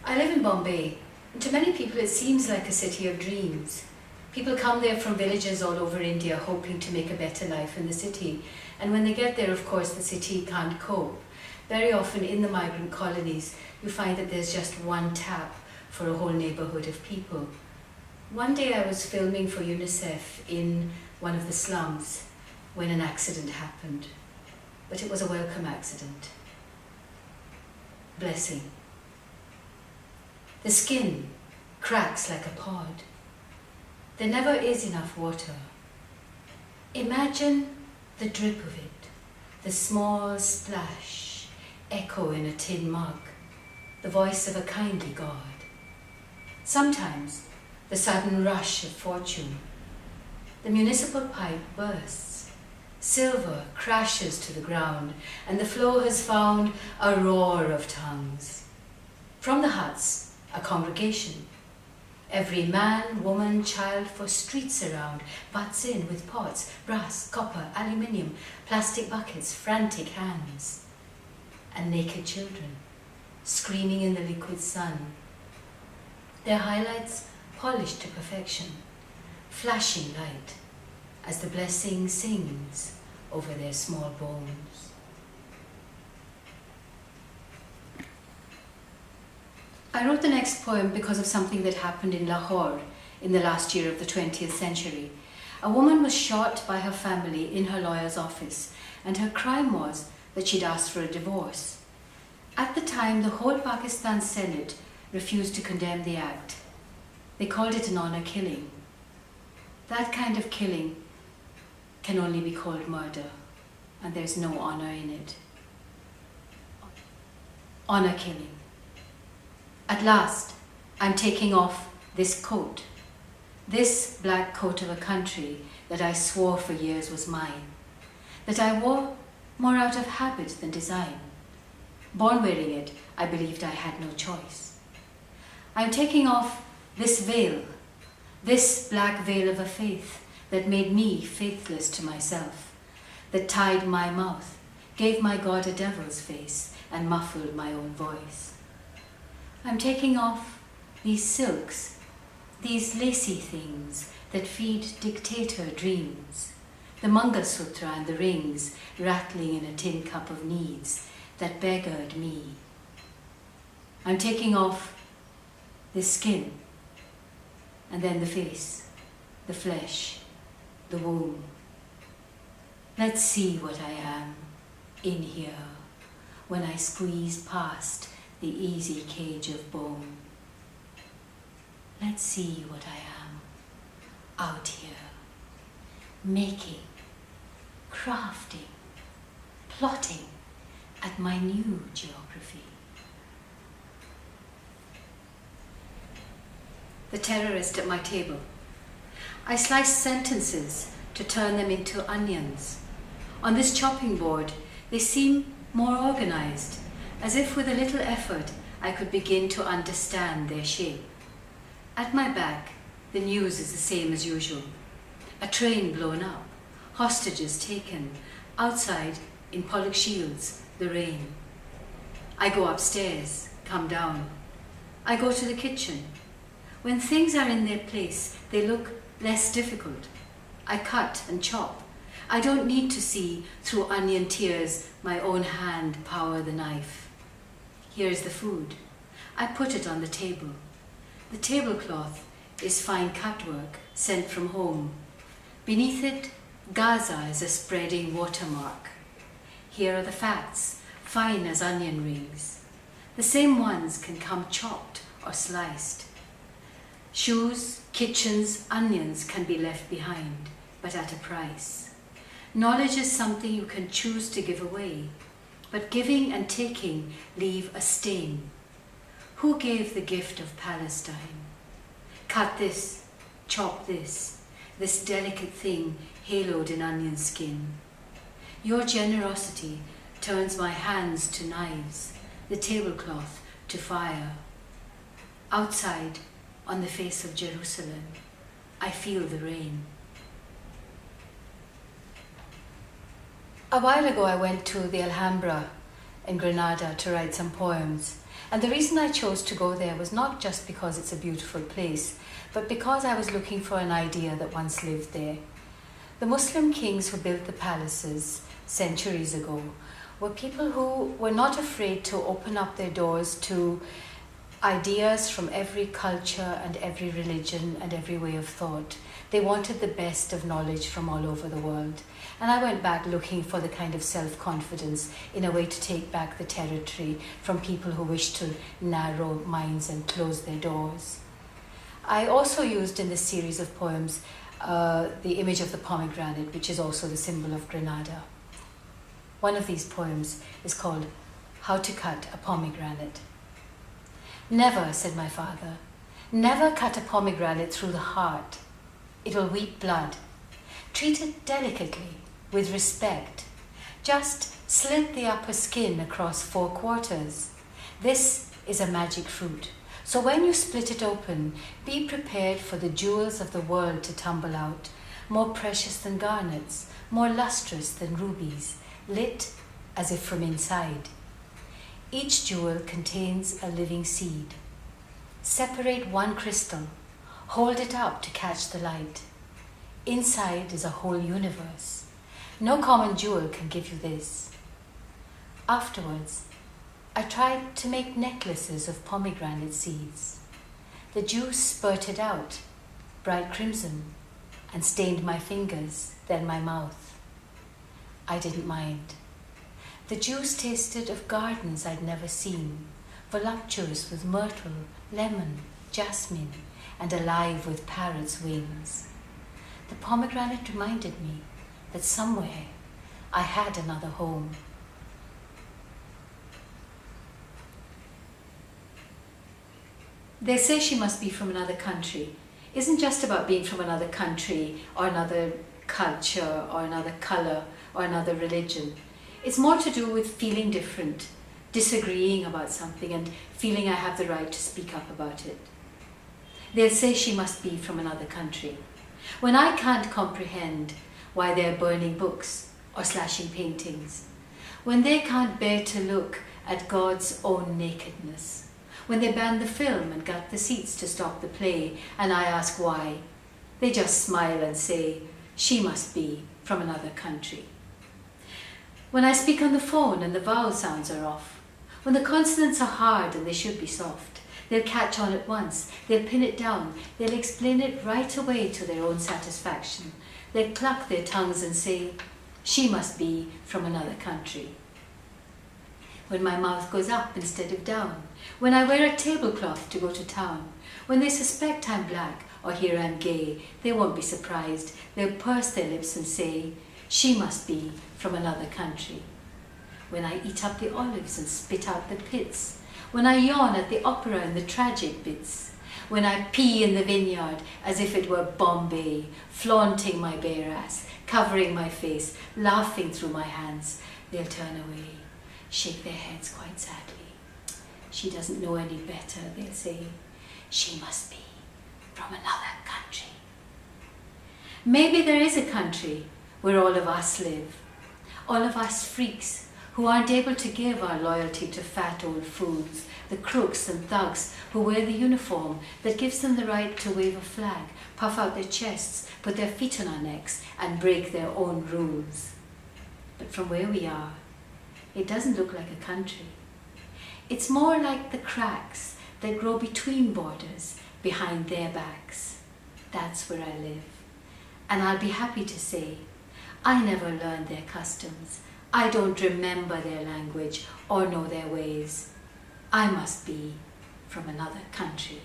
I live in Bombay. To many people it seems like a city of dreams. People come there from villages all over India hoping to make a better life in the city. And when they get there, of course, the city can't cope. Very often in the migrant colonies, you find that there's just one tap for a whole neighbourhood of people. One day I was filming for UNICEF in one of the slums when an accident happened. But it was a welcome accident. Blessing. The skin cracks like a pod. There never is enough water. Imagine the drip of it, the small splash, echo in a tin mug, the voice of a kindly God. Sometimes the sudden rush of fortune. The municipal pipe bursts, silver crashes to the ground, and the flow has found a roar of tongues. From the huts, a congregation. Every man, woman, child for streets around butts in with pots, brass, copper, aluminium, plastic buckets, frantic hands. And naked children, screaming in the liquid sun. Their highlights polished to perfection, flashing light as the blessing sings over their small bones. I wrote the next poem because of something that happened in Lahore in the last year of the 20th century. A woman was shot by her family in her lawyer's office, and her crime was that she'd asked for a divorce. At the time, the whole Pakistan Senate refused to condemn the act. They called it an honor killing. That kind of killing can only be called murder, and there's no honor in it. Honor killing. At last, I'm taking off this coat, this black coat of a country that I swore for years was mine, that I wore more out of habit than design. Born wearing it, I believed I had no choice. I'm taking off this veil, this black veil of a faith that made me faithless to myself, that tied my mouth, gave my God a devil's face, and muffled my own voice. I'm taking off these silks, these lacy things that feed dictator dreams, the Mangalsutra and the rings rattling in a tin cup of needs that beggared me. I'm taking off this skin, and then the face, the flesh, the womb. Let's see what I am in here when I squeeze past the easy cage of bone. Let's see what I am out here, making, crafting, plotting at my new geography. The terrorist at my table. I slice sentences to turn them into onions. On this chopping board, they seem more organized, as if with a little effort I could begin to understand their shape. At my back, the news is the same as usual. A train blown up, hostages taken, outside, in Pollock Shields, the rain. I go upstairs, come down. I go to the kitchen. When things are in their place, they look less difficult. I cut and chop. I don't need to see through onion tears my own hand power the knife. Here's the food. I put it on the table. The tablecloth is fine cutwork sent from home. Beneath it, Gaza is a spreading watermark. Here are the fats, fine as onion rings. The same ones can come chopped or sliced. Shoes, kitchens, onions can be left behind, but at a price. Knowledge is something you can choose to give away, but giving and taking leave a stain. Who gave the gift of Palestine? Cut this, chop this delicate thing haloed in onion skin. Your generosity turns my hands to knives, the tablecloth to fire. Outside, on the face of Jerusalem, I feel the rain. A while ago I went to the Alhambra in Granada to write some poems, And the reason I chose to go there was not just because it's a beautiful place, but because I was looking for an idea that once lived there. The Muslim kings who built the palaces centuries ago were people who were not afraid to open up their doors to ideas from every culture and every religion and every way of thought. They wanted the best of knowledge from all over the world. And I went back looking for the kind of self-confidence in a way to take back the territory from people who wish to narrow minds and close their doors. I also used in this series of poems the image of the pomegranate, which is also the symbol of Grenada. One of these poems is called How to Cut a Pomegranate. Never, said my father, never cut a pomegranate through the heart. It will weep blood. Treat it delicately, with respect. Just slit the upper skin across 4 quarters. This is a magic fruit. So when you split it open, be prepared for the jewels of the world to tumble out, more precious than garnets, more lustrous than rubies, lit as if from inside. Each jewel contains a living seed. Separate one crystal, hold it up to catch the light. Inside is a whole universe. No common jewel can give you this. Afterwards, I tried to make necklaces of pomegranate seeds. The juice spurted out, bright crimson, and stained my fingers, then my mouth. I didn't mind. The juice tasted of gardens I'd never seen, voluptuous with myrtle, lemon, jasmine, and alive with parrot's wings. The pomegranate reminded me that somewhere I had another home. They say she must be from another country. Isn't just about being from another country or another culture or another colour or another religion. It's more to do with feeling different, disagreeing about something and feeling I have the right to speak up about it. They'll say she must be from another country. When I can't comprehend why they're burning books or slashing paintings, when they can't bear to look at God's own nakedness, when they ban the film and gut the seats to stop the play, and I ask why, they just smile and say, she must be from another country. When I speak on the phone and the vowel sounds are off, when the consonants are hard and they should be soft, they'll catch on at once, they'll pin it down, they'll explain it right away to their own satisfaction. They'll cluck their tongues and say, she must be from another country. When my mouth goes up instead of down, when I wear a tablecloth to go to town, when they suspect I'm black or hear I'm gay, they won't be surprised. They'll purse their lips and say, she must be from another country. When I eat up the olives and spit out the pits, when I yawn at the opera and the tragic bits, when I pee in the vineyard as if it were Bombay, flaunting my bare ass, covering my face, laughing through my hands, they'll turn away, shake their heads quite sadly. She doesn't know any better, they'll say. She must be from another country. Maybe there is a country where all of us live, all of us freaks who aren't able to give our loyalty to fat old fools, the crooks and thugs who wear the uniform that gives them the right to wave a flag, puff out their chests, put their feet on our necks and break their own rules. But from where we are, it doesn't look like a country. It's more like the cracks that grow between borders behind their backs. That's where I live. And I'll be happy to say, I never learned their customs. I don't remember their language or know their ways. I must be from another country.